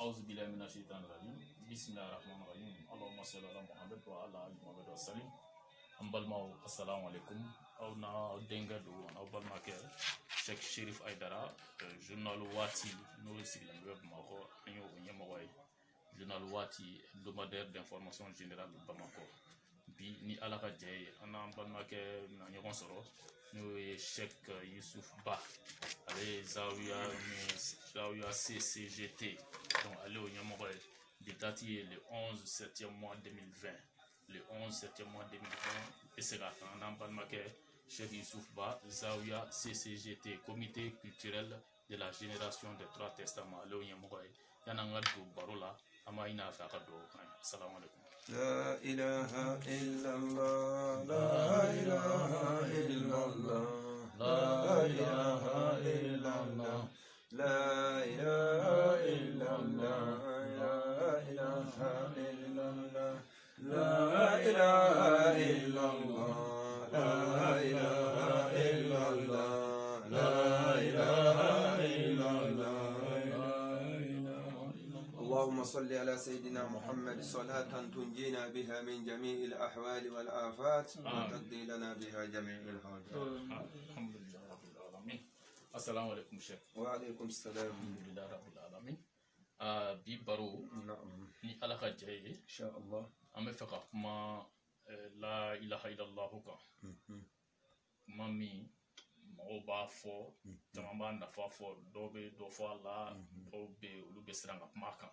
أعوذ بالله من الشيطان الرجيم بسم الله الرحمن الرحيم اللهم صل على محمد وعلى آل محمد وسلم أمبالماو السلام عليكم أونا دينغادو أوبالماكير شيخ شريف أيدارا جورنال واتي نوري سيغلان ويب ماكو نيو نيمواي journal wati hebdomadaire d'information générale Bamako bi ni alaka jey ana balmake na ñogon soro ñu Cheikh Youssouf Ba ale Zawiya CCGT donc ale o ñamogo di dati le 11 7e mois 2020 le 11 7e mois 2020 et c'est là ana balmake Cheikh Youssouf Ba Zawiya CCGT comité culturel de la génération des trois testaments ale o ñamogo yana ngadu barola أما إنا فقط السلام عليكم. لا إله إلا الله لا إله إلا الله لا إله إلا الله لا إله إلا الله لا إله إلا الله لا إله إلا الله لا إله إلا الله لا إله إلا الله اللهم صل على سيدنا محمد صلاة تنجينا بها من جميع الأحوال والآفات وتقضي لنا بها جميع الحاجات. الحمد لله رب العالمين. السلام عليكم شيخ. وعليكم السلام. الحمد لله رب العالمين. ببرو. نعم. ni ala ka jaye. إن شاء الله. An bɛ fɛ ka kuma la ilaha illallah kan. Kuma min mɔgɔw b'a fɔ caman b'a nafa fɔ dɔw bɛ dɔ fɔ a la dɔw bɛ olu bɛ siran ka kuma kan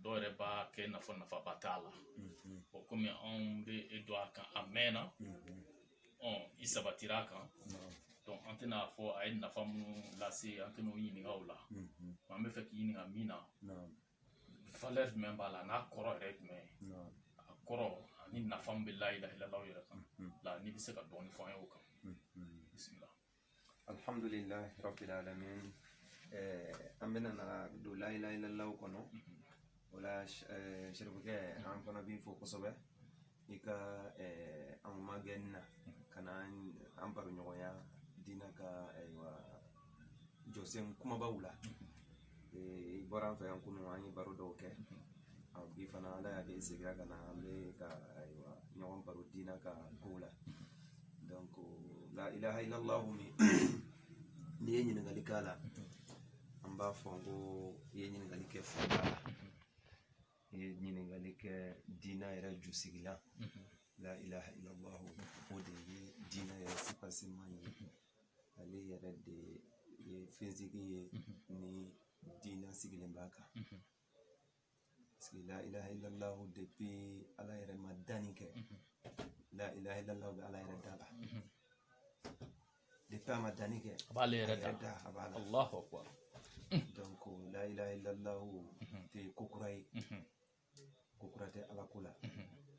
dɔw yɛrɛ b'a kɛ nafa t'a la komi anw bɛ e don a kan a mɛnna i sabatira a kan donc an tɛna fɔ a ye nafa minnu lase an tɛna o ɲininka o la an bɛ fɛ k'i ɲininka min na valeur jumɛn b'a la n'a kɔrɔ yɛrɛ jumɛn ye a kɔrɔ ani nafa min bɛ la ilaha illallah yɛrɛ kan la n'i bɛ se ka dɔɔni fɔ an ye o kan. الحمد لله رب العالمين أمنا دو لا إله إلا الله كنو ولا شربك عن كنا بين فوق صبح إيكا أم ما جننا كنا أم برنيويا دينك أيوا جوسم كم باولا برام في أم كنو عني بارو دوك أم بيفنا على هذه السجرة كنا أملك أيوا نيوم بارو دينك كولا donc la ilaha illallah mi ni yenyi ngalikala amba fongo yenyi ngalike fonga yenyi ngalike dina era jusigila la ilaha illallah ode dina era sipasimani ale era de fiziki ni dina sigilembaka la ilaha illallah depuis ala era madani ke la ilaha illallah ala iradala depuis amadani ke abale irada Allahu akbar donc la ilaha illallah te kukurate ala kula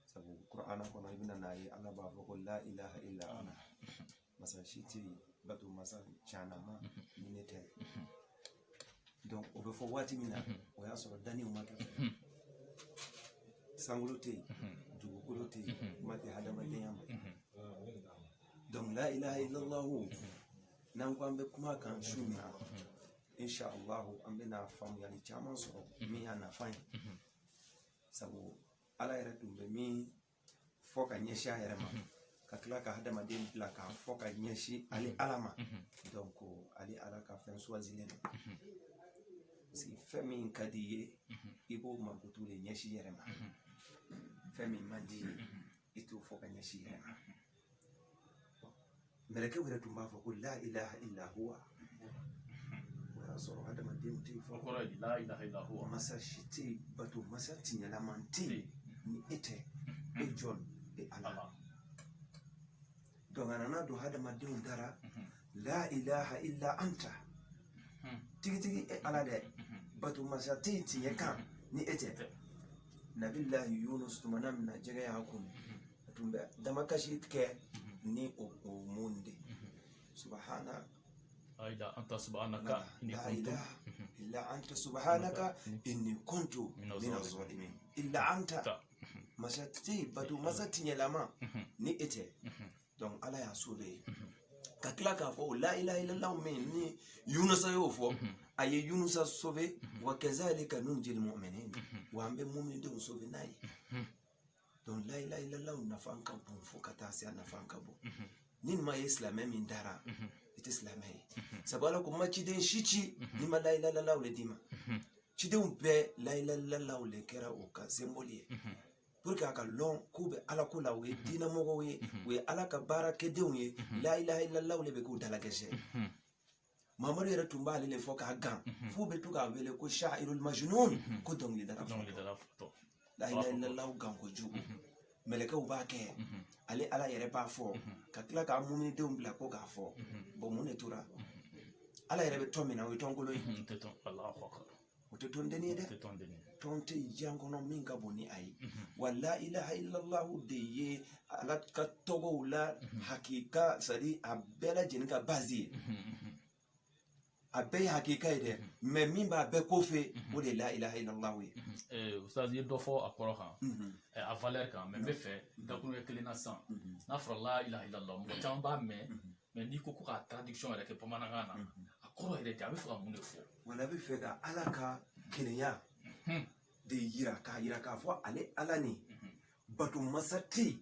sabu qur'ana kono ibn nayi ala ba ko la ilaha illa ana masa shiti batu masa chanama minete donc o be fo wati mina o ya so dani o mata sangulote dugukolote mate hadamadeyama donc la ilaha illallah nan ko ambe kuma kan sunna insha Allah ambe na famu yani chama so mi ana fine sabu ala yara dumbe mi foka nyesha yara ma ka kila ka hadamadem bila ka foka nyeshi ali alama donc ali ala ka fen swazilene si femi kadiye ibo magutule nyeshi yara ma femi mandi itu foka nyeshi yara ma meleke wera tumba fo ko la ilaha illa huwa wa soro hada madem ti fo ko la ilaha illa huwa masa shiti batu masa tinyala manti ni ete e john e ala dongana na do hada madem dara la ilaha illa anta tigi e ala de batu masa tinya kan ni ete nabillahi yunus tumanam na jega ya hakun tumbe dama kashi ke ni o monde subhana aida anta subhanaka inni kuntu illa anta subhanaka inni kuntu minaz zalimin illa anta masati badu masati nyalama ni ete donc ala ya sobe kakila ka fo la ilaha illallah min ni yunus ayo fo a ye Yunusa sauvé wa kazalika nunjil mu'minin wa an bɛ mu'mindenw sauvé n'a ye donc la ilaha illallah nafa ka bon fo ka taa se a nafa ka bon ni ma ye silamɛ min dara i tɛ silamɛ ye sabu Ala ko ma ciden si ci ni ma la ilaha illallah le d'i ma cidenw bɛɛ la ilaha illallah le kɛra o ka symbole ye pour que a ka lɔn k'u bɛ Ala ko la u ye diinɛmɔgɔw ye u ye Ala ka baarakɛdenw ye la ilaha illallah le bɛ k'u dalakɛsɛ Mamadu yɛrɛ tun b'ale le fɔ k'a gan f'u bɛ to k'a wele ko sha'irul majnun ko dɔnkilidala fɔtɔ la ilaha illallah gan kojugu mɛlɛkɛw b'a kɛ ale Ala yɛrɛ b'a fɔ ka tila k'a mumidenw bila ko k'a fɔ bon mun de tora Ala yɛrɛ bɛ tɔn min na o ye tɔnkolo ye o tɛ tɔn denni ye dɛ tɔn tɛ diɲɛ kɔnɔ min ka bon ni a ye wa la ilaha illallah de ye Ala ka tɔgɔw la hakika c'est à dire a bɛɛ lajɛlen ka base ye a bɛɛ ye hakika ye dɛ mais min b'a bɛɛ ko fɛ o de ye la ilaha illallah ye ustaz ye dɔ fɔ a kɔrɔ kan a valeur kan mais n bɛ fɛ dakuruɲɛ kelen na sisan n'a fɔra la ilaha illallah mɔgɔ caman b'a mɛn mais n'i ko ka traduction yɛrɛ kɛ bamanankan na a kɔrɔ yɛrɛ de a bɛ fɛ ka mun de fɔ wala a bɛ fɛ ka Ala ka kelenya de yira k'a yira k'a fɔ ale Ala ni bato masa tɛ yen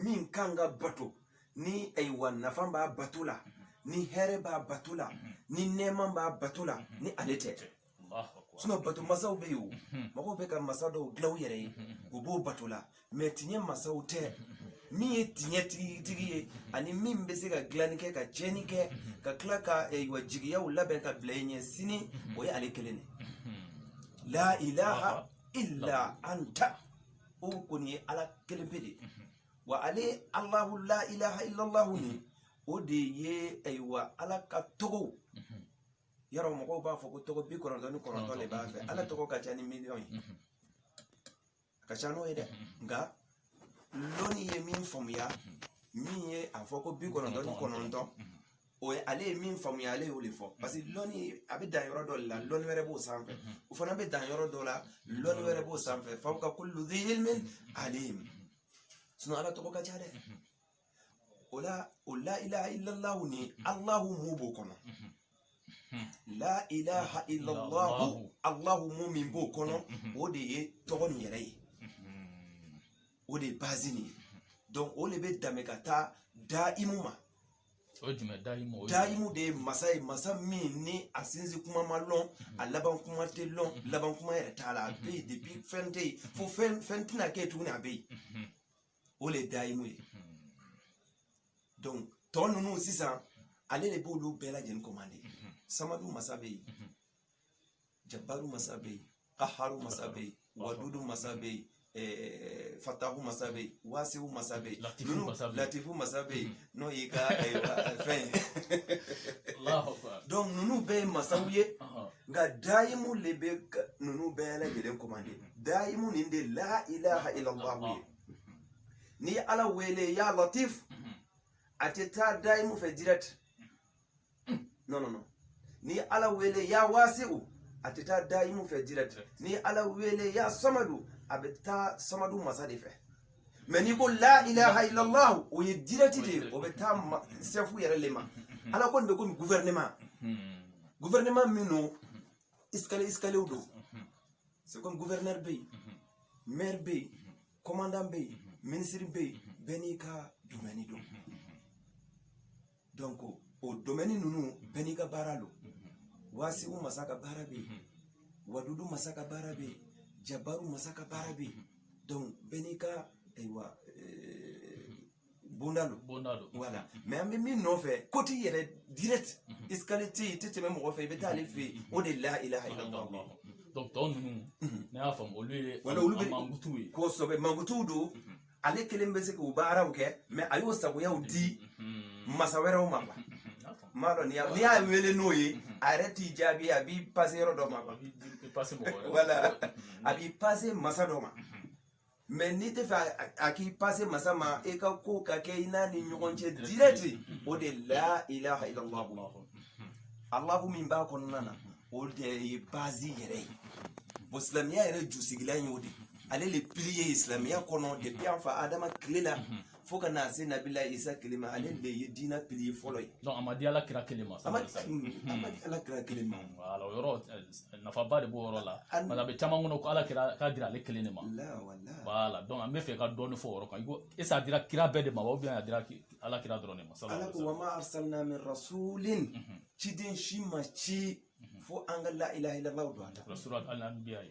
min kan ka bato ni ayiwa nafa b'a bato la ni hɛrɛ b'a bato la ni nɛɛma b'a bato la ni ale tɛ sinon bato masaw bɛ yen o mɔgɔw bɛ ka masa dɔw dilan u yɛrɛ ye u b'o bato la mais tiɲɛ masaw tɛ min ye tiɲɛ tigi ye ani min bɛ se ka dilanni kɛ ka tiɲɛni kɛ ka tila ka jigiyaw labɛn ka bila i ɲɛ sini o ye ale kelen de la ilaha illa anta o kɔni ye Ala kelen pe de wa ale Allahu la ilaha illallah ni o de ye ayiwa Ala ka tɔgɔw yɔrɔ mɔgɔw b'a fɔ ko tɔgɔ 99 de b'a fɛ Ala tɔgɔ ka ca ni miliyɔn ye a ka ca n'o ye dɛ nka lɔnni ye min faamuya min ye a fɔ ko 99 o ye ale ye min faamuya ale y'o de fɔ parce que lɔnni a bɛ dan yɔrɔ dɔ la lɔnni wɛrɛ b'o sanfɛ o fana bɛ dan yɔrɔ dɔ la lɔnni wɛrɛ b'o sanfɛ fawqa kulli dhi ilmin alim sinon Ala tɔgɔ ka ca dɛ o la o la ilaha illallah ni Allahu mu b'o kɔnɔ la ilaha illallah Allahu mu min b'o kɔnɔ o de ye tɔgɔ nin yɛrɛ ye o de ye base nin ye donc o de bɛ danbe ka taa daimu ma daimu de ye masa ye masa min ni a sinsin kuma ma lɔn a laban kuma tɛ lɔn laban kuma yɛrɛ t'a la a bɛ yen depuis fɛn tɛ yen fo fɛn tɛna kɛ tuguni a bɛ yen o de ye daimu ye donc tɔ ninnu sisan ale de b'olu bɛɛ lajɛlen commandé Samadu masa bɛ yen Jabaru masa bɛ yen Qaharu masa bɛ yen Wadudu masa bɛ yen Fatahu masa bɛ yen Wasiu masa bɛ yen Latifu masa bɛ yen n'o y'i ka fɛn donc ninnu bɛɛ ye masaw ye nka daimu le bɛ ninnu bɛɛ lajɛlen commandé daimu nin de la ilaha illallah ye ni Ala wele ya Latif a tɛ taa daimu fɛ direct non ni Ala wele ya Wasiu a tɛ taa daimu fɛ direct ni Ala wele ya Samadu a bɛ taa Samadu masa de fɛ mais ni ko la ilaha illallah o ye direct de o bɛ taa sefu yɛrɛ le ma Ala kɔni bɛ komi gouvernement minnu escalier don c'est comme gouverneur bɛ yen maire bɛ yen commandant bɛ yen ministre bɛ yen bɛɛ n'i ka domaine don donc o domaine ninnu bɛɛ n'i ka baara don Wasiu masa ka baara bɛ yen Wadudu masa ka baara bɛ yen Jabaru masa ka baara bɛ yen donc bɛɛ n'i ka ayiwa bonda don voilà mais an bɛ min nɔfɛ côté yɛrɛ direct escalier tɛ yen i tɛ tɛmɛ mɔgɔ fɛ i bɛ taa ale fɛ yen o de la ilaha illallah donc tɔ ninnu ne y'a faamu olu ye mankutu ye kosɛbɛ mankutu don ale kelen bɛ se k'o baaraw kɛ mais a y'o sagoyaw di masa wɛrɛw ma quoi m'a dɔn n'i y'a wele n'o ye a yɛrɛ t'i jaabi a b'i passer yɔrɔ dɔ ma voilà a b'i passer masa dɔ ma mais n'i tɛ fɛ a k'i passer masa ma e ka ko ka kɛ i n'a ni ɲɔgɔn cɛ direct o de la ilaha illallah Allahu min b'a kɔnɔna na o de ye base yɛrɛ ye bon silamɛya yɛrɛ jusigilan y'o de ale le pilier ye silamɛya kɔnɔ depuis an fa Adama tile la fo ka na se nabila isa kelema ale le ye dina pilier fɔlɔ ye donc amadi ala kira kelema amadi ala kira kelema voilà yɔrɔ nafaba de b'o yɔrɔ la parce que a bɛ caman kɔnɔ ko ala kira k'a dira ale kelen de ma voilà donc an bɛ fɛ ka dɔɔni fɔ o yɔrɔ kan i ko est ce que a dira kira bɛɛ de ma ou bien a dira ala kira dɔrɔn de ma ala ko wa ma arsalna min rasulin ciden si ma ci fo an ka la ilaha illallah do ata surat al-anbiya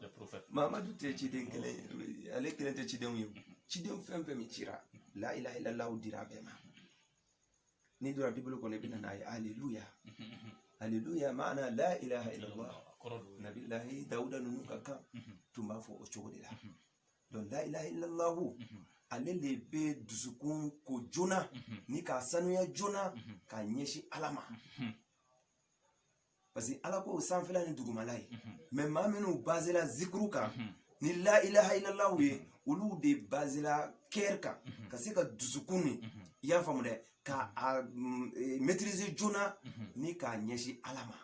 le prophète mamadu te ciden kelen ale kelen te ciden ye ciden fɛn fɛn min cira la ilaha illallah dira bɛɛ ma ni dora bibulu kɔnɔ i bɛna n'a ye alleluya alleluya maana la ilaha illallah nabilahi dawuda ninnu ka kan tun b'a fɔ o cogo de la donc la ilaha illallah ale le bɛ dusukun ko joona ni k'a sanuya joona k'a ɲɛsin ala ma parce que ala ko sanfɛla ni dugumala ye mais maa minnu basera zikuru kan ni la ilaha illallah ye olu de basera kɛr kan ka se ka dusukun ni i y'a faamu dɛ ka maîtriser joona ni k'a ɲɛsin ala ma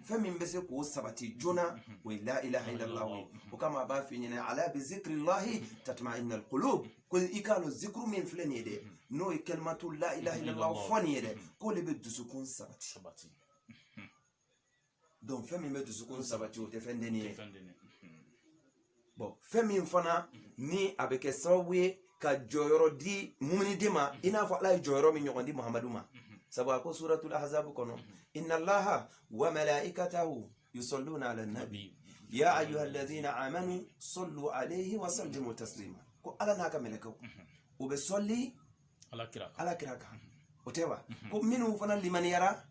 fɛn min bɛ se k'o sabati joona o ye la ilaha illallah ye o kama a b'a f'i ɲɛna ala bi zikrillahi tatma'innul qulub ko i k'a dɔn zikuru min filɛ nin ye dɛ n'o ye kalimatu la ilaha illallah fɔ nin ye dɛ k'o de bɛ dusukun sabati donc fɛn min bɛ dusukun sabati o tɛ fɛn denni ye bon fɛn min fana ni a bɛ kɛ sababu ye ka jɔyɔrɔ di muminiden ma i n'a fɔ ala ye jɔyɔrɔ min ɲɔgɔn di muhamadu ma sabu a ko suratul ahzab kɔnɔ inna allaha wa malaikatahu yusalluna ala nabi ya ayyuhalladhina amanu sallu alayhi wa sallimu taslima ko ala n'a ka mɛlɛkɛw o bɛ sɔli ala kira kan o tɛ wa ko minnu fana limaniyara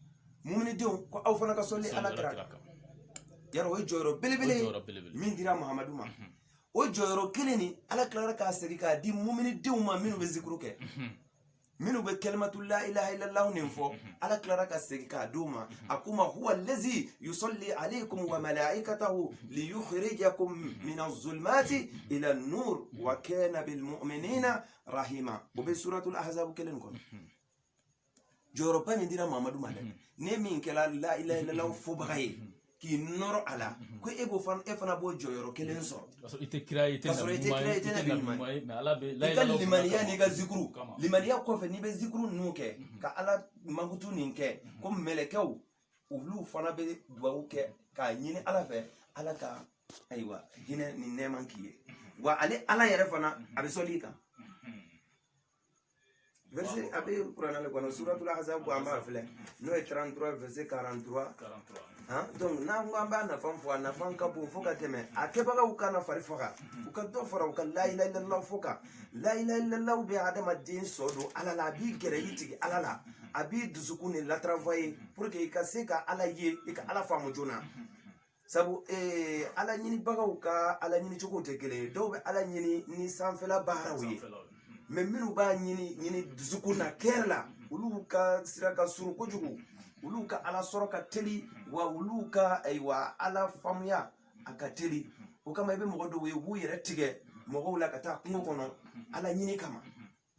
muminidenw ko aw fana ka sɔli ala kira kan yaro o ye jɔyɔrɔ belebele min dira muhamadu ma o jɔyɔrɔ kelen ni ala tilara k'a segin k'a di muminidenw ma minnu bɛ zikuru kɛ minnu bɛ kalimatu la ilaha illallah nin fɔ ala tilara ka segin k'a d'u ma a ko ma huwa allazi yusalli alaykum wa malaikatahu liyukhrijakum min az-zulumati ila an-nur wa kana bil mu'minina rahima o bɛ suratul ahzab kelen kɔnɔ jɔyɔrɔ ba min dira muhamadu ma dɛ ne min kɛra la ilaha illallah fɔbaga ye k'i nɔrɔ a la ko e b'o fana e fana b'o jɔyɔrɔ kelen sɔrɔ i tɛ kira ye i tɛ nabi ɲuman ye mais ala bɛ i ka limaniya n'i ka zikuru limaniya kɔfɛ n'i bɛ zikuru ninnu kɛ ka ala mankutu nin kɛ ko mɛlɛkɛw olu fana bɛ dugawu kɛ k'a ɲini ala fɛ ala ka ayiwa hinɛ ni nɛɛma k'i ye wa ale ala yɛrɛ fana a bɛ sɔli i kan verset a bɛ kuranɛ le kɔnɔ suratul ahzab an b'a filɛ n'o ye 33 verset 43 donc n'an ko an b'a nafa fɔ a nafa ka bon fo ka tɛmɛ a kɛbagaw kana fari faga u ka dɔ fara u ka la ilaha illallah fo kan la ilaha illallah bɛ adamaden sɔ don ala la a b'i gɛrɛ i tigɛ ala la a b'i dusukun de latravailler pour que i ka se ka ala ye i ka ala faamu joona sabu ala ɲinibagaw ka ala ɲini cogo tɛ kelen ye dɔw bɛ ala ɲini ni sanfɛla baaraw ye mais minnu b'a ɲini dusukun na kɛr la olu ka sira ka surun kojugu olu ka ala sɔrɔ ka teli wa olu ka ayiwa ala faamuya a ka teli o kama i bɛ mɔgɔ dɔw ye u b'u yɛrɛ tigɛ mɔgɔw la ka taa kungo kɔnɔ ala ɲini kama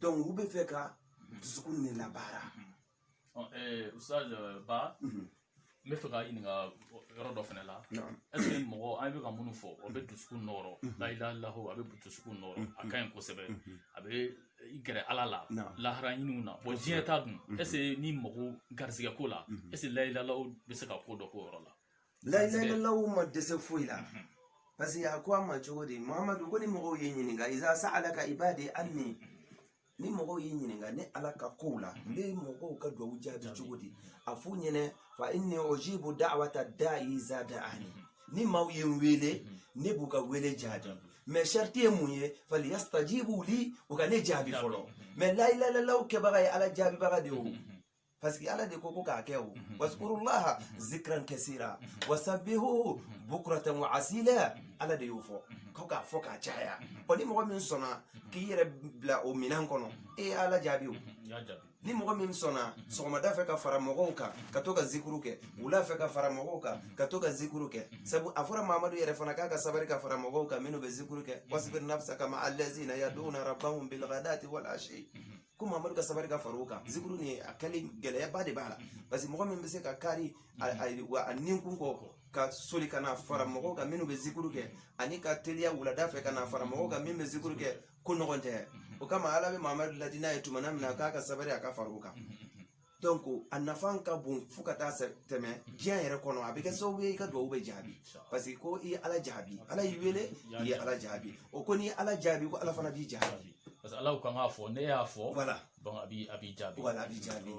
donc u bɛ fɛ ka dusukun de labaara ustaz ba n bɛ fɛ ka ɲininka yɔrɔ dɔ fana la est ce que mɔgɔ an bɛ ka minnu fɔ o bɛ dusukun nɔrɔ la ilaha illallah a bɛ dusukun nɔrɔ a ka ɲi kosɛbɛ a bɛ i gɛrɛ ala la lahara ɲiniw na bon diɲɛ ta dun est ce que ni mɔgɔ garisɛgɛ ko la est ce que la ilaha illallah bɛ se ka ko dɔ k'o yɔrɔ la la ilaha illallah ma dɛsɛ foyi la parce que a ko a ma cogo di muhamadu ko ni mɔgɔw ye ɲininka iza sa'alaka ibadi anni ni mɔgɔw y'i ɲininka ni ala ka kow la n bɛ mɔgɔw ka duwawu jaabi cogo di a f'u ɲɛna fa inni ujibu da'wata da'i iza da'ani ni maaw ye n wele ne b'u ka wele jaabi mais sharti ye mun ye falyastajibu li u ka ne jaabi fɔlɔ mais la ilaha illallah kɛbaga ye ala jaabibaga de o parce que ala de ko ko k'a kɛ o waskurullaha zikran kasira wasabbihuhu bukratan wa asila ala de y'o fɔ ko k'a fɔ k'a caya ɔ ni mɔgɔ min sɔnna k'i yɛrɛ bila o minɛn kɔnɔ e ye ala jaabi o ni mɔgɔ min sɔnna sɔgɔmada fɛ ka fara mɔgɔw kan ka to ka zikuru kɛ wula fɛ ka fara mɔgɔw kan ka to ka zikuru kɛ sabu a fɔra mamadu yɛrɛ fana k'a ka sabari ka fara mɔgɔw kan minnu bɛ zikuru kɛ wasbir nafsaka ma'a allazina yad'una rabbahum bil ghadati wal ashi ko mamadu ka sabari ka fara o kan zikuru ni a kɛli gɛlɛyaba de b'a la parce que mɔgɔ min bɛ se ka kari a ninkun kɔ ka soli kana fara mɔgɔw ka minnu bɛ zikuru kɛ ani ka teliya wulada fɛ kana fara mɔgɔw ka min bɛ zikuru kɛ ko ɲɔgɔn tɛ o kama ala bɛ Mahamadu ladi n'a ye tuma min na k'a ka sabari a ka fara o kan donc a nafa ka bon fo ka taa tɛmɛ diɲɛ yɛrɛ kɔnɔ a bɛ kɛ sababu ye i ka duwawu bɛ jaabi parce que ko i ye ala jaabi ala y'i wele i ye ala jaabi o ko n'i ye ala jaabi ko ala fana b'i jaabi parce que ala kan k'a fɔ ne y'a fɔ voilà donc a b'i jaabi voilà a b'i jaabi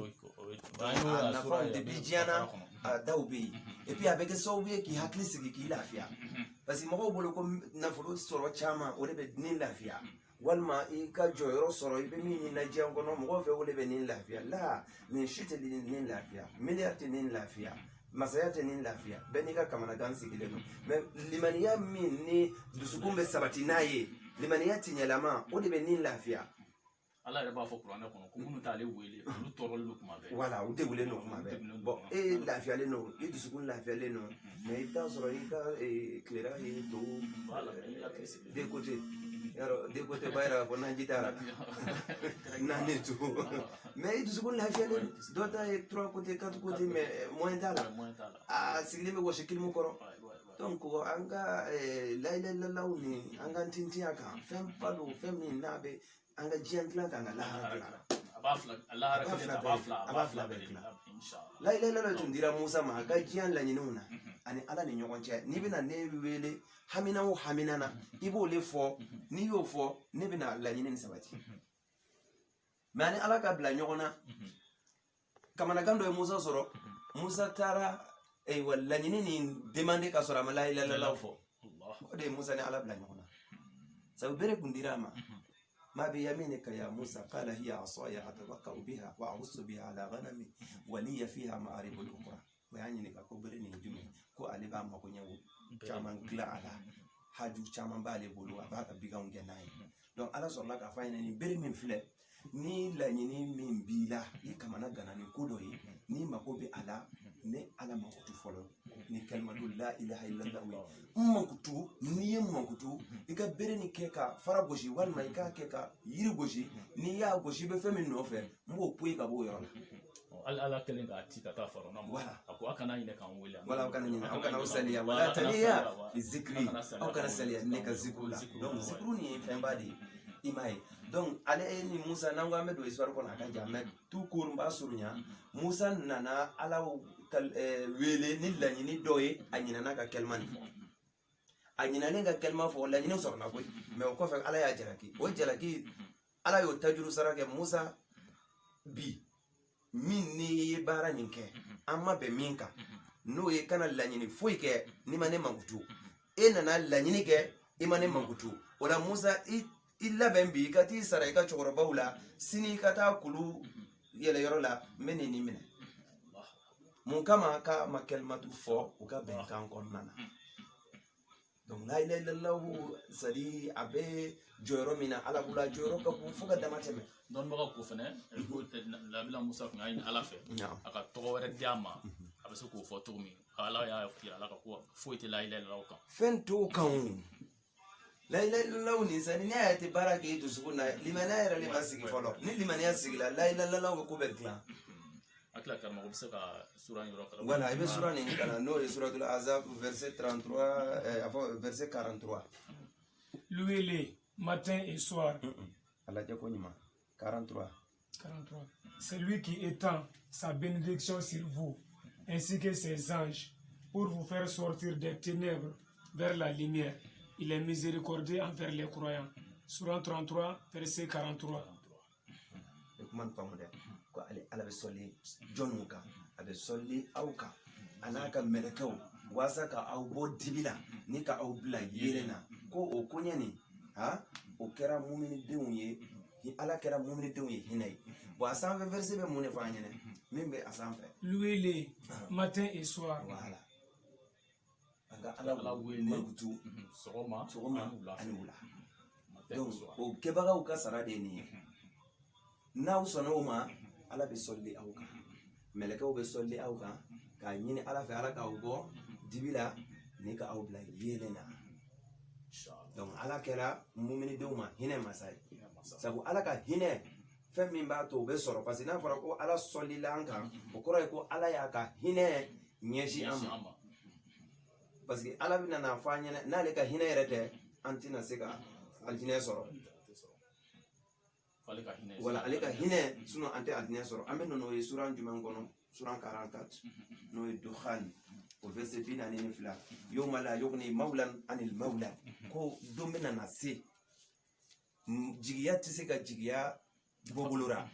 a nafaw depuis diɲɛ na a daw bɛ yen et puis a bɛ kɛ sababu ye k'i hakili sigi k'i lafiya parce que mɔgɔw bolo ko nafolo sɔrɔ caman o de bɛ ni lafiya walima i ka jɔyɔrɔ sɔrɔ i bɛ min ɲini na diɲɛ kɔnɔ mɔgɔw fɛ o de bɛ ni lafiya la nin si tɛ ni lafiya miliyari tɛ ni lafiya masaya tɛ ni lafiya bɛɛ n'i ka kamanagan sigilen don mais limaniya min ni dusukun bɛ sabati n'a ye limaniya tiɲɛlama o de bɛ ni lafiya ala yɛrɛ b'a fɔ kuranɛ kɔnɔ ko minnu t'ale wele olu tɔɔrɔlen don kuma bɛɛ voilà u degulen don kuma bɛɛ bon e lafiyalen don i dusukun lafiyalen don mais i bɛ taa sɔrɔ i ka tilera ye to de côté yɔrɔ de côté ba yɛrɛ ko naji t'a la naani to mais i dusukun lafiyalen dɔ ta ye 3 côté 4 côté mais moyen t'a la a sigilen bɛ wɔsi kilimu kɔrɔ donc an ka layilalalaw ni an ka tintinya kan fɛn ba don fɛn min n'a bɛ an ka diɲɛ dilan kan ka lahara dilan a b'a fila bɛɛ dilan layilalalaw tun dira Musa ma a ka diɲɛ laɲiniw na ani ala ni ɲɔgɔn cɛ n'i bɛna ne wele hamina o hamina na i b'o le fɔ n'i y'o fɔ ne bɛna laɲini ni sabati mais ani ala ka bila ɲɔgɔn na kamanagan dɔ ye Musa sɔrɔ Musa taara wa laɲini ni demande ka sɔrɔ a ma layilalalaw fɔ o de ye Musa ni ala bila ɲɔgɔn na sabu bere kun dira a ma ما بيمينك يا موسى قال هي عصاي أتوكأ بها وأعص بها على غنمي ولي فيها مآرب أخرى ويعني نكاكو بريني جمي كو ألي با ما كنيو chaman gla ala haju chaman ba le bolo aba ka biga ungenai donc ala sɔrɔla ka fa ni bere min filɛ ni laɲini min b'i la i kamana gana ni ko dɔ ye ni mako bɛ a la ni ala makutu fɔlɔ ni kalimatu la ilaha illallah mankutu ni ye mankutu i ka bere ni kɛ ka fara gosi walima i k'a kɛ ka yiri gosi ni y'a gosi i bɛ fɛn min nɔfɛ n b'o poyi ka b'o yɔrɔ la ala kelen k'a ci ka taa fara ɲɔgɔn kan a ko a kana ɲinɛ k'an wele wala aw kana ɲinɛ aw kana aw saliya wala taliya zikiri aw kana saliya ne ka zikuru la donc zikuru ni ye fɛnba de ye i m'a ye donc ale ni Musa n'an ko an bɛ don histoire kɔnɔ a ka jan mais tout court n b'a surunya Musa nana ala wele ni laɲini dɔ ye a ɲinɛna ka kɛlima nin fɔ a ɲinɛnen ka kɛlima fɔ laɲini sɔrɔla koyi mais o kɔfɛ ala y'a jalaki o jalaki ala y'o tajuru sara kɛ Musa bi min ni ye baara nin kɛ an ma bɛn min kan n'o ye kana laɲini foyi kɛ ni ma ne mankutu e nana laɲini kɛ i ma ne mankutu o la Musa i labɛn bi i ka t'i sara i ka cɛkɔrɔbaw la sini i ka taa kulu yɛlɛyɔrɔ la n bɛ nin minɛ mun kama k'a ma kɛlimatu fɔ u ka bɛnkan kɔnɔna na donc la ilaha illallah c'est à dire a bɛ jɔyɔrɔ min na ala bolo a jɔyɔrɔ ka bon fo ka dama tɛmɛ dɔnnibaga ko fɛnɛ ko labila Musa kun y'a ɲini ala fɛ a ka tɔgɔ wɛrɛ di a ma a bɛ se k'o fɔ cogo min ala y'a jira ala ka ko foyi tɛ la ilaha illallah kan fɛn t'o kan o la ilaha illallah nin sa ni ne y'a tɛ baara kɛ i dusukun na limaniya yɛrɛ de ma sigi fɔlɔ ni limaniya sigila la ilaha illallah bɛ ko bɛɛ dilan akila karamɔgɔ bɛ se ka sura yɔrɔ kalan voilà i bɛ sura nin kalan n'o ye suratul azab verset 33 verset 43 louez-les matin et soir. Allah dit quoi, 43. C'est lui qui étend sa bénédiction sur vous, ainsi que ses anges, pour vous faire sortir des ténèbres vers la lumière. Il est miséricordieux envers les croyants. Surah 33, verset 43. Ala bɛ sɔli jɔnw kan a bɛ sɔli aw kan a n'a ka mɛlɛkɛw walasa ka aw bɔ dibi la ni ka aw bila yeelen na ko o koɲɛ nin o kɛra muminidenw ye ala kɛra muminidenw ye hinɛ ye bon a sanfɛ verset bɛ mun de fɔ an ɲɛna min bɛ a sanfɛ louez-les matin et soir. Voilà. An ka ala wele mankutu sɔgɔma ani wula donc o kɛbagaw ka sara de ye nin ye n'aw sɔnna o ma ala bɛ sɔli aw kan mɛlɛkɛw bɛ sɔli aw kan k'a ɲini ala fɛ ala k'aw bɔ dibi la ni ka aw bila yeelen na donc ala kɛra muminidenw ma hinɛ masa ye sabu ala ka hinɛ fɛn min b'a to o bɛ sɔrɔ parce que n'a fɔra ko ala sɔlila an kan o kɔrɔ ye ko ala y'a ka hinɛ ɲɛsin an ma parce que ala bina na fa ɲɛnɛ n'ale ka hinɛ yɛrɛ tɛ an tɛna se ka alijinɛ sɔrɔ wala ale ka hinɛ sinon an tɛ alijinɛ sɔrɔ an bɛ n'o ye suran jumɛn kɔnɔ suran 44 n'o ye dukhan o verset 42 yawma la yughni mawlan anil mawla ko don bɛna na se jigiya tɛ se ka jigiya bɔbolora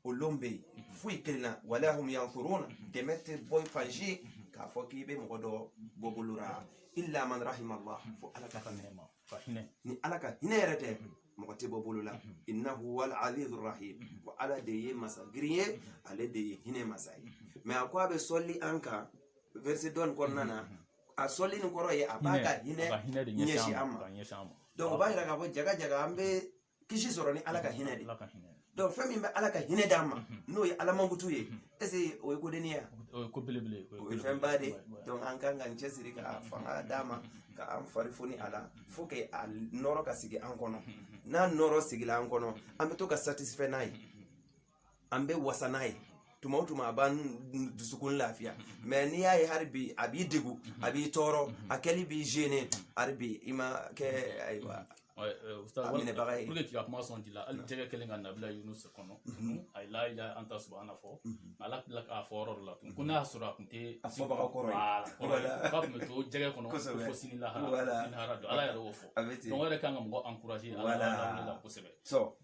o lon bɛ yen foyi kelenna wala hum yanfuruna dɛmɛ tɛ bɔ fan si k'a fɔ k'i bɛ mɔgɔ dɔ bɔbolora illa man rahimallah fo ala ka hinɛ ni ala ka hinɛ yɛrɛ tɛ mɔgɔ tɛ bɔ bolo la innahu wal azizur rahim ko ala de ye masa girin ye ale de ye hinɛ masa ye mais a ko a bɛ sɔli an kan verset dɔn kɔnɔna na a sɔli nin kɔrɔ ye a b'a ka hinɛ ɲɛsin an ma donc o b'a jira k'a fɔ jaga jaga an bɛ kisi sɔrɔ ni ala ka hinɛ de donc fɛn min bɛ ala ka hinɛ d'an ma n'o ye ala mankutu ye est ce que o ye kodeni ye o ye fɛn ba de donc an kan k'an cɛsiri ka fanga d'a ma ka an fari foni a la fo que a nɔrɔ ka sigi an kɔnɔ n'a nɔrɔ sigila an kɔnɔ an bɛ to ka satisfait n'a ye an bɛ wasa n'a ye tuma o tuma a b'an dusukun lafiya mais n'i y'a ye hali bi a b'i degun a b'i tɔɔrɔ a kɛli b'i gêner hali bi i ma kɛ ayiwa minɛbaga ye pour que k'i ka kuma sɔn di la hali jɛgɛ kelen ka nabila Yunus kɔnɔ a ye la ilaha anta subhana fɔ ala tila k'a fɔ yɔrɔ dɔ la tun ko n'a y'a sɔrɔ a tun tɛ a fɔbaga kɔrɔ ye k'a tun bɛ to jɛgɛ kɔnɔ fo sini lahara don ala yɛrɛ y'o fɔ donc o yɛrɛ kan ka mɔgɔ encourager ala la kosɛbɛ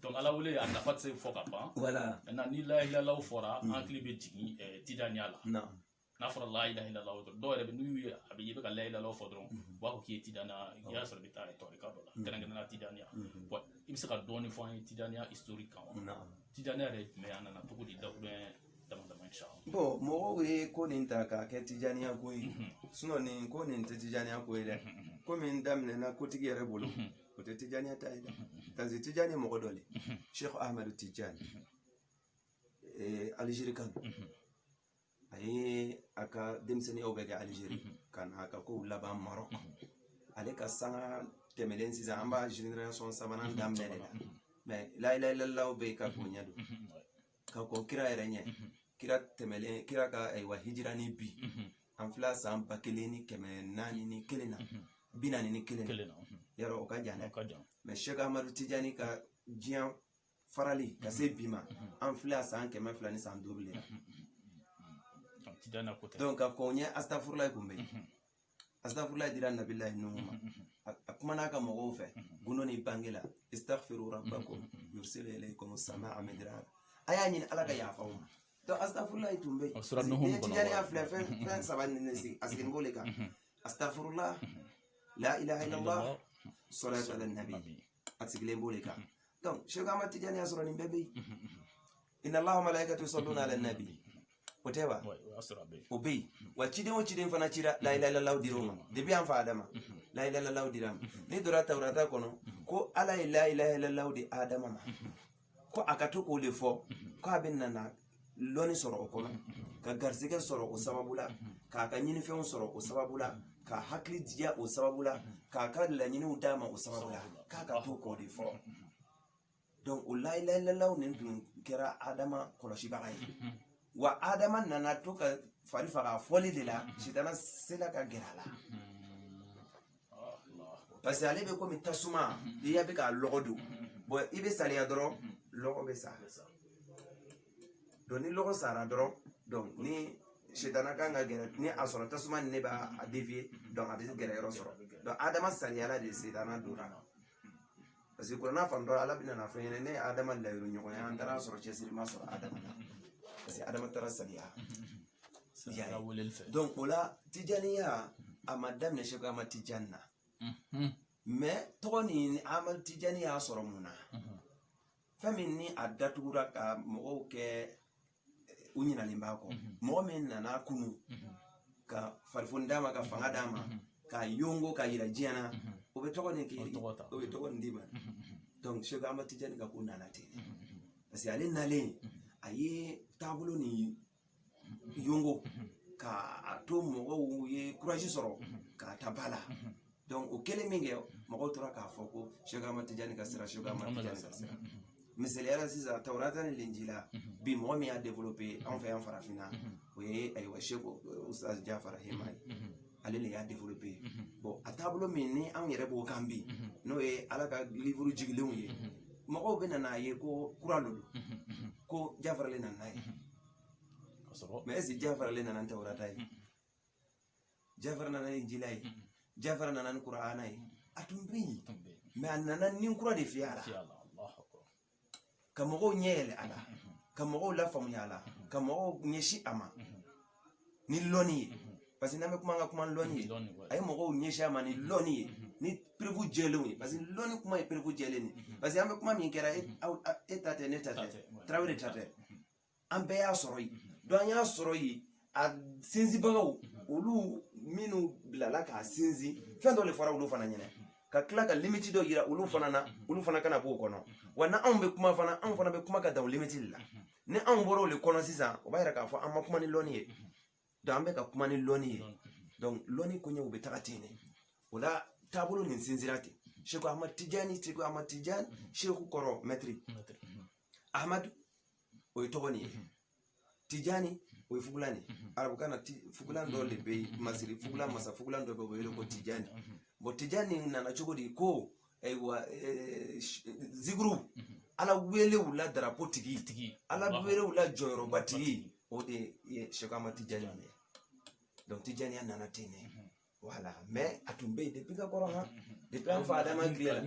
donc ala wele a nafa tɛ se fɔ ka ban maintenant ni la ilaha illallah fɔra an hakili bɛ jigin tidaniya la n'a fɔra la ilaha illallah dɔw yɛrɛ bɛ n'u ye a bɛ i bɛ ka la ilaha illallah fɔ dɔrɔn u b'a fɔ k'i ye tidaniya i y'a sɔrɔ i bɛ taa tɔrika dɔ la kɛrɛnkɛrɛnnenya tidaniya bon i bɛ se ka dɔɔni fɔ an ye tidaniya historique kan wa tidaniya yɛrɛ jumɛn a nana cogo di dama dama inchallah bon mɔgɔw ye ko nin ta k'a kɛ tidaniya ko ye sinon nin ko nin tɛ tidaniya ko ye dɛ komi n daminɛna kotigi yɛrɛ bolo o tɛ tidaniya ta ye dɛ parce que tidani ye mɔgɔ dɔ le Cheikh Ahmed Tidjani Algérie kan a ye a ka denmisɛnniyaw bɛ kɛ Algérie ka na a ka kow laban Maroc ale ka sanga tɛmɛlen sisan an b'a génération sabanan daminɛ de la mais la ilaha illallah bɛ ka bonya don ka kɔn kira yɛrɛ ɲɛ kira tɛmɛlen kira ka ayiwa hijira ni bi an filɛ san 1441 na 41 na yɔrɔ o ka jan dɛ mais Cheikh Ahmadu Tidjani ka diɲɛ farali ka se bi ma an filɛ san 205 de la donc ka kɔn ɲɛ astafurulayi kun bɛ yen astafurulayi dira nabilayi nuhu ma a kumana ka mɔgɔw fɛ gundo ni bange la istaghfiru rabbakum yursilu ilaykum samaa midrara a y'a ɲini ala ka yafa aw ma donc astafurulayi tun bɛ yen ni Tidjani y'a filɛ fɛn saba ni a sigin b'o le kan astafurullah la ilaha illallah salatu ala nabi a sigilen b'o le kan donc Cheikh Ahmad Tidjani y'a sɔrɔ nin bɛɛ bɛ yen inna allaha wa malaikatahu yusalluna ala nabi o tɛ wa o bɛ yen wa ciden o ciden fana cira la ilaha illallah dir'o ma depuis an fa adama la ilaha illallah dira ma ni dora tawrata kɔnɔ ko ala ye la ilaha illallah di adama ma ko a ka to k'o de fɔ ko a bɛ nana lɔnni sɔrɔ o kɔnɔ ka garisɛgɛ sɔrɔ o sababu la k'a ka ɲinifɛnw sɔrɔ o sababu la ka hakili diya o sababu la k'a ka laɲiniw d'a ma o sababu la k'a ka to k'o de fɔ donc o la ilaha illallah nin dun kɛra adama kɔlɔsibaga ye wa adama nana to ka fari faga fɔli de la sitana sela ka gɛrɛ a la parce que ale bɛ komi tasuma i y'a bɛ k'a lɔgɔ don bon i bɛ saliya dɔrɔn lɔgɔ bɛ sa donc ni lɔgɔ sara dɔrɔn donc ni sitana kan ka gɛrɛ ni a sɔrɔ tasuma ni ne b'a dévier donc a bɛ gɛrɛ yɔrɔ sɔrɔ donc adama saliyala de sitana donna parce que kuranɛ fan dɔ ala bɛna na fɛn ɲɛna ne ye adama layiru ɲɔgɔn ye an taara sɔrɔ cɛsiri ma sɔrɔ adama la parce que adama taara saliya donc o la Tidjaniya a ma daminɛ Cheikh Ahmad Tidjani na mais tɔgɔ nin Ahmad Tidjani y'a sɔrɔ mun na fɛn min ni a datugura ka mɔgɔw kɛ u ɲinalen b'a kɔ mɔgɔ min nana kunu ka farifoni d'a ma ka fanga d'a ma ka yongo ka yira diɲɛ na o bɛ tɔgɔ nin kɛ o bɛ tɔgɔ nin d'i ma donc Cheikh Ahmad Tidjani ka ko nana ten parce que ale nalen a ye taabolo ni yongo ka to mɔgɔw ye courage sɔrɔ k'a ta ba la donc o kɛlen min kɛ mɔgɔw tora k'a fɔ ko Cheikh Ahmad Tidjani ka sira Cheikh Ahmad Tidjani ka sira misaliyala sisan tawrata ni linjila bi mɔgɔ min y'a développé an fɛ yan farafinna o ye ayiwa Cheikh Ustaz Jafar Hima ale le y'a développé bon a taabolo min ni an yɛrɛ b'o kan bi n'o ye ala ka livre jigilenw ye mɔgɔw bɛ na ye ko kura lolo ko jafaralen nana ye mais est-ce que jafaralen nana n tawrata ye jafara nana ni injila ye jafara nana ni qur'ana ye a tun bɛ yen mais a nana ni kura de fiyala ka mɔgɔw ɲɛ yɛlɛ a la ka mɔgɔw lafaamuya a la ka mɔgɔw ɲɛsi a ma ni lɔnni ye parce que n'an bɛ kuma an ka kuma lɔnni ye a ye mɔgɔw ɲɛsi a ma ni lɔnni ye ni perewu jɛlenw ye parce que lɔnni kuma ye perewu jɛlen de parce que an bɛ kuma min kɛra e ta tɛ ne ta tɛ tarawele ta tɛ an bɛɛ y'a sɔrɔ yen donc an y'a sɔrɔ yen a sinsinbagaw olu minnu bilala k'a sinsin fɛn dɔ de fɔra olu fana ɲɛna ka tila ka limite dɔ yira olu fana na olu fana kana b'o kɔnɔ wa na anw bɛ kuma fana anw fana bɛ kuma ka dan o limite de la ni anw bɔra o de kɔnɔ sisan o b'a yira k'a fɔ an ma kuma ni lɔnni ye donc an bɛ ka kuma ni lɔnni ye donc lɔnni koɲɛw bɛ taga ten de o la taabolo nin sinsinra ten Sheikh Ahmad Tijani Sheikh kɔrɔ mɛtiri Ahmad o ye tɔgɔ nin ye Tijani o ye fugulan de arabukan na fugulan dɔ de bɛ yen masiri fugulan masa fugulan dɔ bɛ yen o bɛ wele ko Tijani bon Tijani nana cogo di ko ayiwa zikuru ala welew la darapo tigi ala welew la jɔyɔrɔba tigi o de ye Sheikh Ahmad Tijani ye donc Tijani nana ten ne voilà mais a tun bɛ yen depuis ka kɔrɔ han depuis an fa adama tile la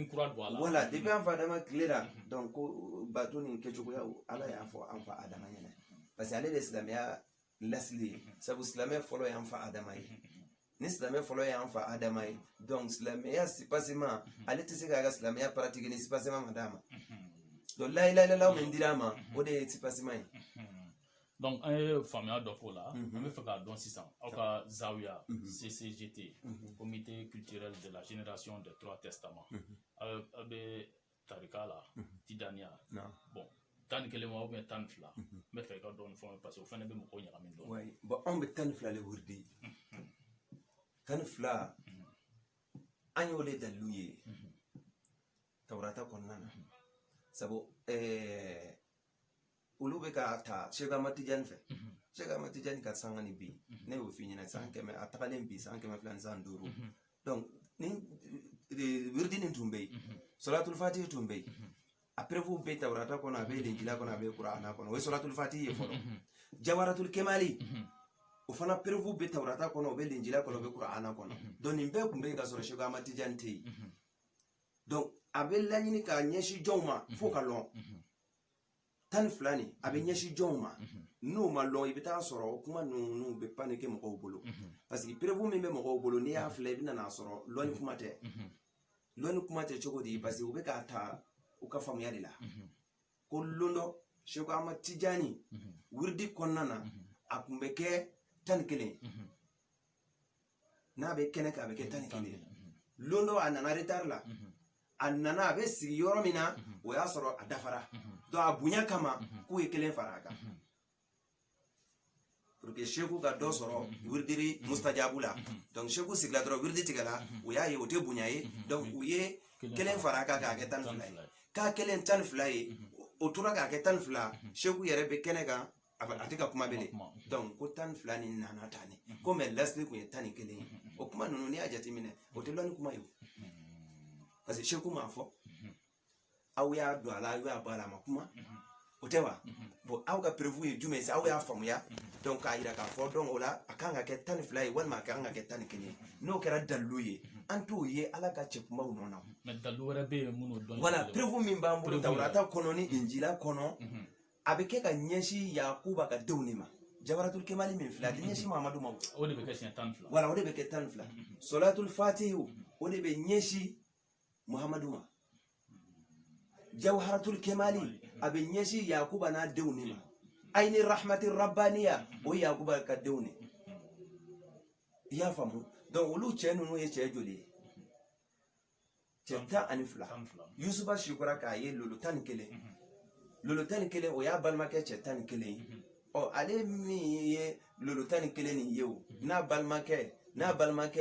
voilà depuis an fa adama tile la donc ko bato nin kɛcogoya ala y'a fɔ an fa adama ɲɛna parce que ale de silamɛya lasili ye sabu silamɛ fɔlɔ ye an fa adama ye ni silamɛ fɔlɔ ye an fa adama ye donc silamɛya sipasima ale tɛ se k'a ka silamɛya pratique ni sipasima ma d'a ma donc la ilaha illallah min dira a ma o de ye sipasima ye donc an ye faamuya dɔ k'o la an bɛ fɛ k'a dɔn sisan aw ka zawiya CCGT comité culturel de la génération des trois testaments aw bɛ tarika la Tijaniya bon 11 ma ou bien 12 n bɛ fɛ i ka dɔɔni fɔ parce que o fana bɛ mɔgɔw ɲagami dɔɔni bon anw bɛ 12 le wuridi 12 an y'o de dalilu ye tawrata kɔnɔna na sabu olu bɛ ka ta Sheikh Ahmad Tijani fɛ Sheikh Ahmad Tijani ka sanga ni bi ne y'o f'i ɲɛna san kɛmɛ a tagalen bi san 200 ni san 5 donc ni wirdi nin tun bɛ yen Salatul Fatihi tun bɛ yen a prévu bɛ tawrata kɔnɔ a bɛ linjila kɔnɔ a bɛ Qur'ana kɔnɔ o ye Salatul Fatihi ye fɔlɔ Jawharatul Kemali o fana prévu bɛ tawrata kɔnɔ o bɛ linjila kɔnɔ o bɛ Qur'ana kɔnɔ donc nin bɛɛ tun bɛ yen ka sɔrɔ Sheikh Ahmad Tijani tɛ yen donc a bɛ laɲini k'a ɲɛsin jɔnw ma fo ka lɔn 12 nin a bɛ ɲɛsin jɔnw ma n'o ma lɔn i bɛ taa sɔrɔ o kuma ninnu bɛ paniquer mɔgɔw bolo parce que prévu min bɛ mɔgɔw bolo n'i y'a filɛ i bɛ na sɔrɔ lɔnni kuma tɛ cogo di parce que u bɛ k'a ta u ka faamuya de la ko lon dɔ Sheikh Ahmad Tijani wiridi kɔnɔna na a tun bɛ kɛ 11 n'a bɛ kɛnɛ kan a bɛ kɛ 11 lon dɔ a nana retard la a nana a bɛ sigi yɔrɔ min na o y'a sɔrɔ a dafara donc a bonya kama k'u ye 1 fara a kan pour que Sheikh ka dɔ sɔrɔ wiridiri mustajabu la donc Sheikh sigila dɔrɔn wiridi tigɛla o y'a ye o tɛ bonya ye donc u ye 1 fara a kan k'a kɛ 12 ye k'a kɛlen 12 ye o tora k'a kɛ 12 Sheikh yɛrɛ bɛ kɛnɛ kan a tɛ ka kuma bele donc ko 12 ni nana tan ne ko mais lasili tun ye 11 ye o kuma ninnu n'i y'a jateminɛ o tɛ lɔnni kuma ye parce que Sheikh m'a fɔ aw y'a don a la aw y'a bɔ a la a ma kuma o tɛ wa bon aw ka prévu ye jumɛn ye aw y'a faamuya donc k'a yira k'a fɔ donc o la a kan ka kɛ 12 ye walima a kan ka kɛ 11 ye n'o kɛra dalilu ye an t'o ye ala ka cɛkumaw nɔ na mais dalilu wɛrɛ bɛ yen minnu dɔn voilà prévu min b'an bolo tawrata kɔnɔ ni injila kɔnɔ a bɛ kɛ ka ɲɛsin Yakuba ka denw de ma Jawharatul Kemali min filɛ a tɛ ɲɛsin Mamadu ma o de bɛ kɛ siɲɛ 12 voilà o de bɛ kɛ 12 Salatul Fatihi o de bɛ ɲɛsin Muhamadu ma Jawharatul Kemali a bɛ ɲɛsin Yakuba n'a denw de ma Ayni Rahmatir Rabbaniya o ye Yakuba ka denw de i y'a faamu donc olu cɛ ninnu ye cɛ joli ye cɛ 12 Yusufa sikora k'a ye lolo 11 lolo 11 o y'a balimakɛ cɛ 11 ye ɔ ale min ye lolo 11 nin ye o n'a balimakɛ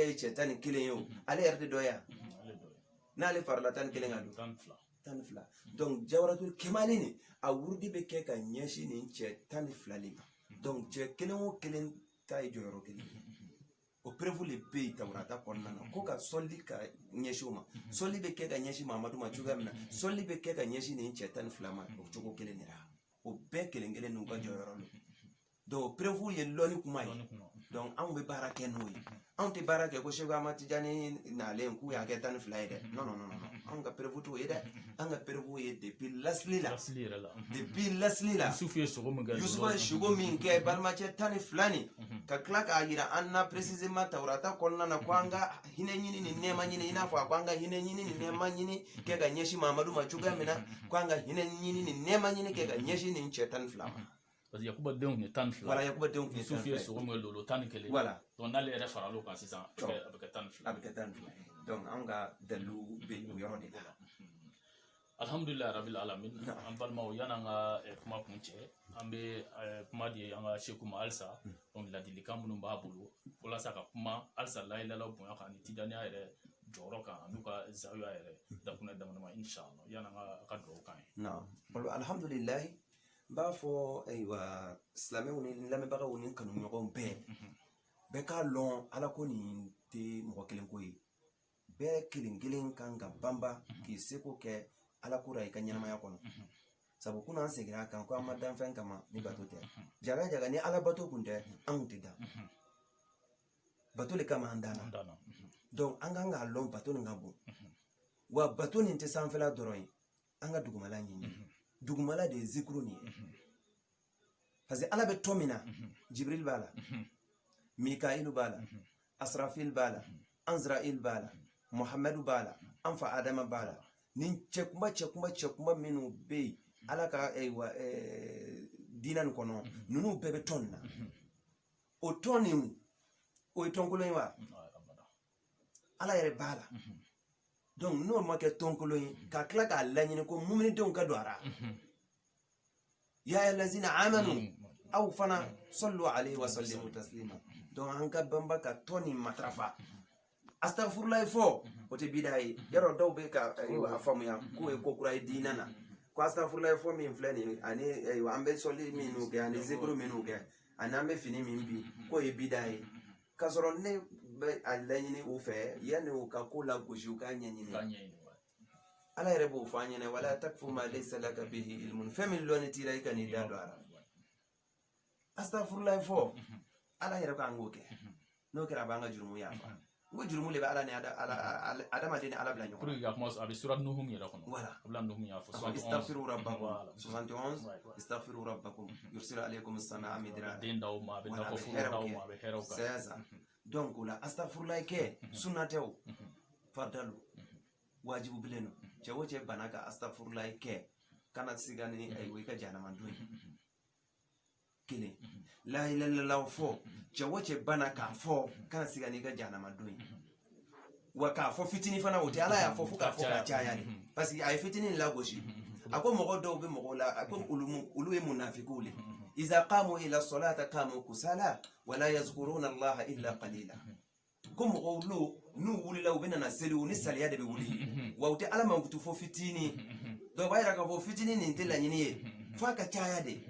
ye cɛ 11 ye o ale yɛrɛ de dɔ ya n'ale farala 11 kan don 12 donc Jawharatul Kemali nin a wurudi bɛ kɛ ka ɲɛsin nin cɛ 12 de ma donc cɛ kelen o kelen ta ye jɔyɔrɔ kelen o prévu le be Taurata kɔnɔna na ko ka sɔli ka ɲɛsin o ma sɔli bɛ kɛ ka ɲɛsin Mamadu ma cogoya min na sɔli bɛ kɛ ka ɲɛsin nin cɛ 12 ma o cogo kelen de la o bɛɛ kelen kelen n'u ka jɔyɔrɔ don donc prévu ye lɔnni kuma ye donc anw bɛ baara kɛ n'o ye anw tɛ baara kɛ ko Seku Amadu Tijani nalen k'u y'a kɛ 12 ye dɛ non non non anw ka prévu t'o ye dɛ an ka prévu ye depuis lasili la depuis lasili la Yusufu ye sogo min kɛ balimacɛ 12 nin ka tila k'a yira an na précisément Taurata kɔnɔna na ko an ka hinɛ ɲini ni nɛɛma ɲini i n'a fɔ a ko an ka hinɛ ɲini ni nɛɛma ɲini kɛ ka ɲɛsin Mamadu ma cogoya min na ko an ka hinɛ ɲini ni nɛɛma ɲini kɛ ka ɲɛsin nin cɛ 12 ma parce que Yakuba denw ye 12 voilà Yakuba denw ye Yusufu ye sogo min lolo 11 voilà donc n'ale yɛrɛ fara l'o kan sisan a bɛ kɛ 12 a bɛ kɛ 12 donc an ka dalilu bɛ o yɔrɔ de la alhamdulilayi rabil alamin an balimaw yan'an ka kuma kun cɛ an bɛ kuma di an ka Seku ma halisa donc ladilikan minnu b'a bolo walasa ka kuma halisa layilala bonya kan ani Tijaniya yɛrɛ jɔyɔrɔ kan ani ka zawiya yɛrɛ dakunɛ daminɛma inshallah yan'an ka dugawu kan ye. naam alhamdulilayi n b'a fɔ ayiwa silamɛw ni lamɛnbagaw ni kanuɲɔgɔn bɛɛ k'a lɔn ala ko nin tɛ mɔgɔ kelen ko ye bɛɛ kelen kelen kan ka banba k'i seko kɛ ala ko ra i ka ɲɛnamaya kɔnɔ sabu kunna an seginna a kan ko an ma dan fɛn kama ni bato tɛ jaga jaga ni ala bato kun tɛ an kun tɛ dan bato le kama an danna donc an kan k'a lɔn bato nin ka bon wa bato nin tɛ sanfɛla dɔrɔn ye an ka dugumala ɲini dugumala de ye zikuru nin ye parce que ala bɛ tɔ min na Jibril b'a la Mika'ilu b'a la Asrafil b'a la Anzrail b'a la Muhamadu b'a la an fa Adama b'a la nin cɛkunba minnu bɛ yen ala ka diinɛ nin kɔnɔ ninnu bɛɛ bɛ tɔn nin na o tɔn nin o ye tɔnkolon ye wa ala yɛrɛ b'a la donc n'o ma kɛ tɔnkolon ye ka tila k'a laɲini ko muminidenw ka don a la ya ayyuhallazina amanu aw fana sallu alayhi wa sallimu taslima donc an ka banba ka tɔn nin matarafa astaghfirullah fɔ o tɛ bida ye yarɔ dɔw bɛ ka a faamuya k'o ye ko kura ye diinɛ na ko astaghfirullah fɔ min filɛ nin ani an bɛ sɔli minnu kɛ ani zikuru minnu kɛ ani an bɛ fini min bi k'o ye bida ye k'a sɔrɔ ne bɛ a laɲini u fɛ yanni u ka ko la gosi u k'a ɲɛɲini ala yɛrɛ b'o fɔ an ɲɛna wala takfu ma laysa laka bihi ilmun fɛn min lɔnni t'i la i ka n'i da don a la astaghfirullah fɔ ala yɛrɛ k'an k'o kɛ n'o kɛra a b'an ka jurumu yafa n ko jurumu de bɛ ala ni adamaden ni ala bila ɲɔgɔn pour que ka kuma a bɛ sura nuhum yɛrɛ kɔnɔ voilà a bila nuhum y'a fɔ istaghfiru rabbakum 71 istaghfiru rabbakum yursilu alaykum as-samaa midrara den d'aw ma a bɛ nakɔ foro d'aw ma a bɛ hɛrɛw kan c'est ça donc o la astaghfirullah kɛ sunna tɛ o fardalu wajibu bilen no cɛ o cɛ bana ka astaghfirullah kɛ kana siga ni ayiwa i ka jahanama don ye kelen la ilaha illallah fɔ cɛ o cɛ bana k'a fɔ kana siga ni ka jahanama don ye wa k'a fɔ fitini fana o tɛ ala y'a fɔ fo k'a fɔ ka caya de parce que a ye fitini lagosi a ko mɔgɔ dɔw bɛ mɔgɔw la a ko olu ye munafikiw le iza qamu ila salata qamu kusala wala yazkuruna allaha illa qalila ko mɔgɔw n'u wulila u bɛ nana seliw ni saliya de bɛ wuli wa u tɛ ala mankutu fɔ fitini donc b'a yira k'a fɔ fitini nin tɛ laɲini ye f'a ka caya de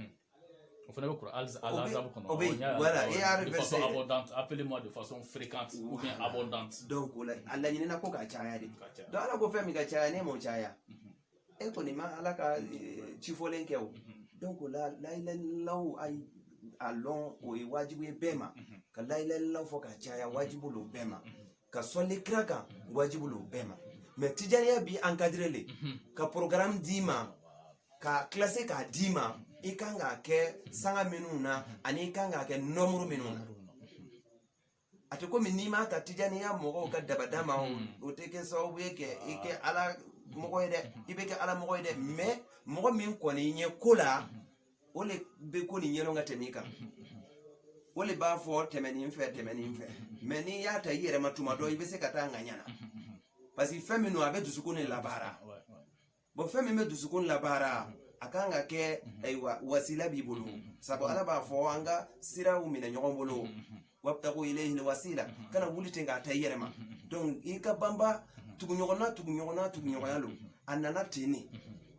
o fana bɛ kɔrɔ alazabu kɔnɔ o bɛ voilà et à de façon abondante appelez-moi de façon fréquente ou bien abondante donc o la a laɲinina ko ka caya de donc ala ko fɛn min ka caya ne m'o caya e kɔni ma ala ka cifɔlen kɛ o donc o la layilayilaw a lɔn o ye wajibu ye bɛɛ ma ka layilayilaw fɔ ka caya wajibu lo bɛɛ ma ka sɔli kira kan wajibu lo bɛɛ ma mais tijaniya bi encadré le ka programme d'i ma ka classé k'a d'i ma i kan k'a kɛ sanga minnu na ani i kan k'a kɛ nombre minnu na a tɛ komi n'i m'a ta tijaniya mɔgɔw ka dabada ma o tɛ kɛ sababu ye kɛ i kɛ ala mɔgɔ ye dɛ i bɛ kɛ ala mɔgɔ ye dɛ mais mɔgɔ min kɔni ɲɛ ko la o le bɛ ko nin yɛlɛn ka tɛmɛ i kan o le b'a fɔ tɛmɛ nin fɛ mais n'i y'a ta i yɛrɛ ma tuma dɔ i bɛ se ka taa ŋaɲa na parce que fɛn min don a bɛ dusukun de labaara bon fɛn min bɛ dusukun labaara a kan ka kɛ ayiwa wasila b'i bolo sabu ala b'a fɔ an ka siraw minɛ ɲɔgɔn bolo wabtagu ilayhi wasila kana wuli ten k'a ta i yɛrɛ ma donc i ka banba tuguɲɔgɔnya lo a nana ten ne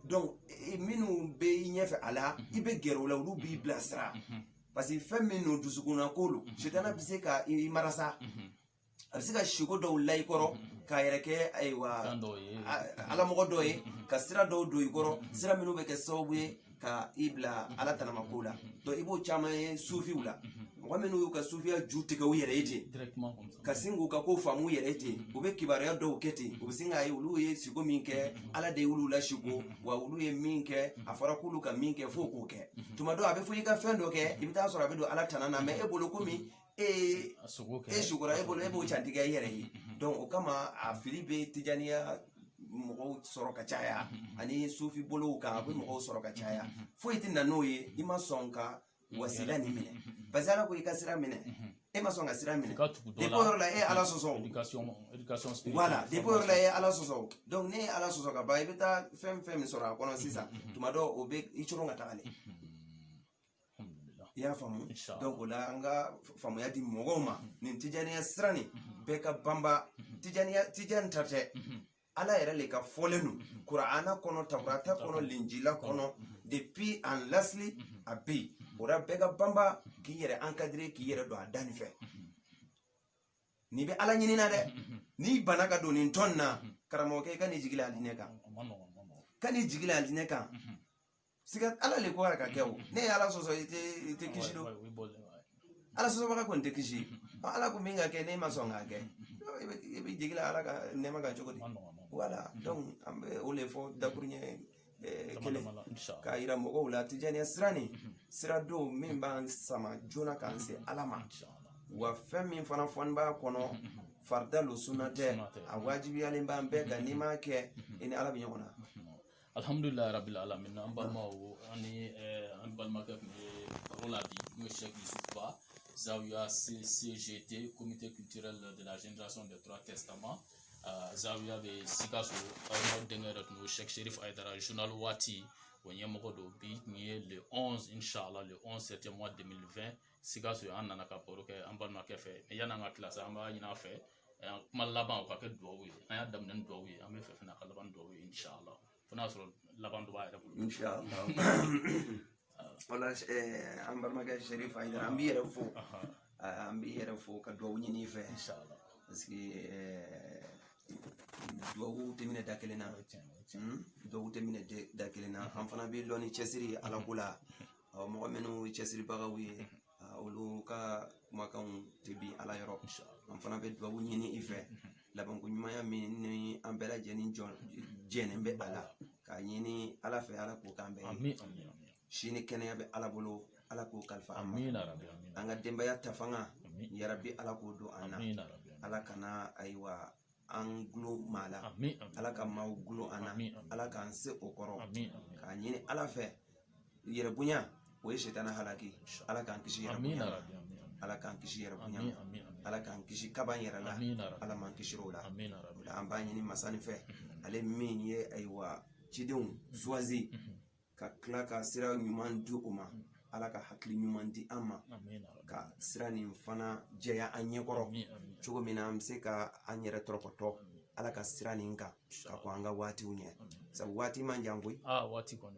donc minnu bɛ i ɲɛfɛ a la i bɛ gɛrɛ o la olu b'i bilasira parce que fɛn min no dusukunna ko lo sitana bɛ se ka i marasa a bɛ se ka siko dɔw la i kɔrɔ k'a yɛrɛ kɛ ayiwa fɛn dɔw ye alamɔgɔ dɔ ye ka sira dɔw don i kɔrɔ sira minnu bɛ kɛ sababu ye ka i bila ala tanamako la donc i b'o caman ye sufiw la mɔgɔ minnu y'u ka sufiya ju tigɛ u yɛrɛ ye ten directement comme ça ka sin k'u ka ko faamu u yɛrɛ ye ten u bɛ kibaruya dɔw kɛ ten u bɛ sin k'a ye olu ye siko min kɛ ala de y'olu la siko wa olu ye min kɛ a fɔra k'olu ka min kɛ f'o k'o kɛ tuma dɔw a bɛ fɔ i ka fɛn dɔ kɛ i bɛ taa sɔrɔ a bɛ don ala tana na mais e bolo komi e sugora e bolo e b'o cantigɛ i yɛrɛ ye donc o kama a fili bɛ tijaniya mɔgɔw sɔrɔ ka caya ani sufi bolow kan a bɛ mɔgɔw sɔrɔ ka caya foyi tɛ na n'o ye i ma sɔn ka wasila nin minɛ parce que ala ko i ka sira minɛ e ma sɔn ka sira minɛ depuis yɔrɔ la e ye ala sɔsɔ voilà depuis yɔrɔ la e ye ala sɔsɔ donc ne ye ala sɔsɔ ka ban i bɛ taa fɛn fɛn min sɔrɔ a kɔnɔ sisan tuma dɔ o bɛ i coron ka taga le i y'a faamu donc o la an ka faamuya di mɔgɔw ma nin tijaniya sira nin bɛɛ ka banba tijani ta tɛ ala yɛrɛ le ka fɔlen don kur'ana kɔnɔ taurata kɔnɔ linjila kɔnɔ depuis en lasli a bɛ yen o la bɛɛ ka banba k'i yɛrɛ encadrer k'i yɛrɛ don a da nin fɛ n'i bɛ ala ɲini na dɛ n'i bana ka don nin tɔn na karamɔgɔkɛ i ka n'i jigila alinɛ kan ka n'i jigila alinɛ kan siga ala le ko ka kɛ o ne ye ala sɔsɔ i tɛ kisi don ala sɔsɔbaga kɔni tɛ kisi ala ko min ka kɛ ne ma sɔn k'a kɛ i bɛ jigila ala ka nɛɛma kan cogo di voilà donc an bɛ o le fɔ dakuruɲɛ kelen k'a yira mɔgɔw la tijaniya sira nin sira don min b'an sama joona k'an se ala ma wa fɛn min fana fɔni b'a kɔnɔ farida lo sunna tɛ a wajibiyalen b'an bɛɛ kan n'i m'a kɛ i ni ala bɛ ɲɔgɔn na alhamdulilayi rabil alamin an balimaw ani an balimakɛ tun ye baro la bi n'o ye Cheikh Yusuf Ba Zawiya CGT comité culturel de la génération des trois testaments Zawiya bɛ Sikaso aw denkɛ yɛrɛ tun y'o Cheikh Sherif Aidara journal waati o ɲɛmɔgɔ don bi tun ye le 11 inchallah le 11 septembre mois 2020 Sikaso an nana ka baro kɛ an balimakɛ fɛ mais yan'an ka tila sa an b'a ɲini a fɛ kuma laban o ka kɛ duwawu ye an y'a daminɛ ni duwawu ye an bɛ fɛ fana ka laban duwawu ye inchallah fo n'a sɔrɔ laban dɔ b'a yɛrɛ bolo inchallah wala an balimakɛ Sherif Aidara an b'i yɛrɛ fo ka duwawu ɲini i fɛ inchallah parce que duwawu tɛ minɛ da kelen na duwawu tɛ minɛ da kelen na an fana bɛ dɔɔni cɛsiri ala ko la mɔgɔ minnu ye cɛsiribagaw ye olu ka kumakanw tɛ bin ala yɔrɔ an fana bɛ duwawu ɲini i fɛ labanko ɲumanya min ni an bɛɛ lajɛlen jɛnnen bɛ a la k'a ɲini ala fɛ ala k'o k'an bɛɛ ye sini kɛnɛya bɛ ala bolo ala k'o kalifa an ma an ka denbaya ta fanga yarabi ala k'o don an na ala kana ayiwa an gulo maa la ala ka maaw gulo an na ala k'an se o kɔrɔ k'a ɲini ala fɛ yɛrɛ bonya o ye sitana halaki ala k'an kisi yɛrɛ bonya ma ala k'an kisi yɛrɛ bonya ma ala k'an kisi kaban yɛrɛ la ala m'an kisi o la an b'a ɲini masani fɛ ale min ye ayiwa cidenw choisi ka tila ka sira ɲuman di o ma ala ka hakili ɲuman di an ma ka sira nin fana jɛya an ɲɛkɔrɔ cogo min na an bɛ se ka an yɛrɛ tɔrɔkɔtɔ ala ka sira nin kan ka kɔn an ka waatiw ɲɛ sabu waati man jan koyi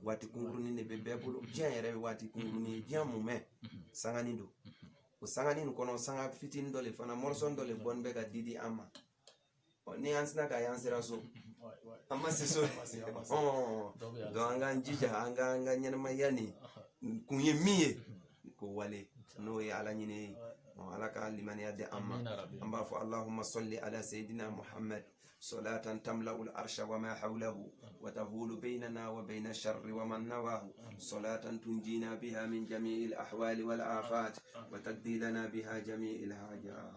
waati kunkurunin de bɛ bɛɛ bolo diɲɛ yɛrɛ ye waati kunkurunin ye diɲɛ mumɛ sanganin don o sanganin nin kɔnɔ sanga fitinin dɔ le fana mɔrɔsɔn dɔ le bɔni bɛ ka di an ma ni an sina ka y'an sera so an ma se so donc an k'an jija an ka ɲɛnamaya nin kun ye min ye ko wale n'o ye ala ɲini ye ala ka limaniya di an ma an b'a fɔ allahumma salli ala sayidina muhammad صلاة تملأ الأرش وما حوله وتهول بيننا وبين الشر ومن نواه صلاة تنجينا بها من جميع الأحوال والآفات وتقضي لنا بها جميع الحاجات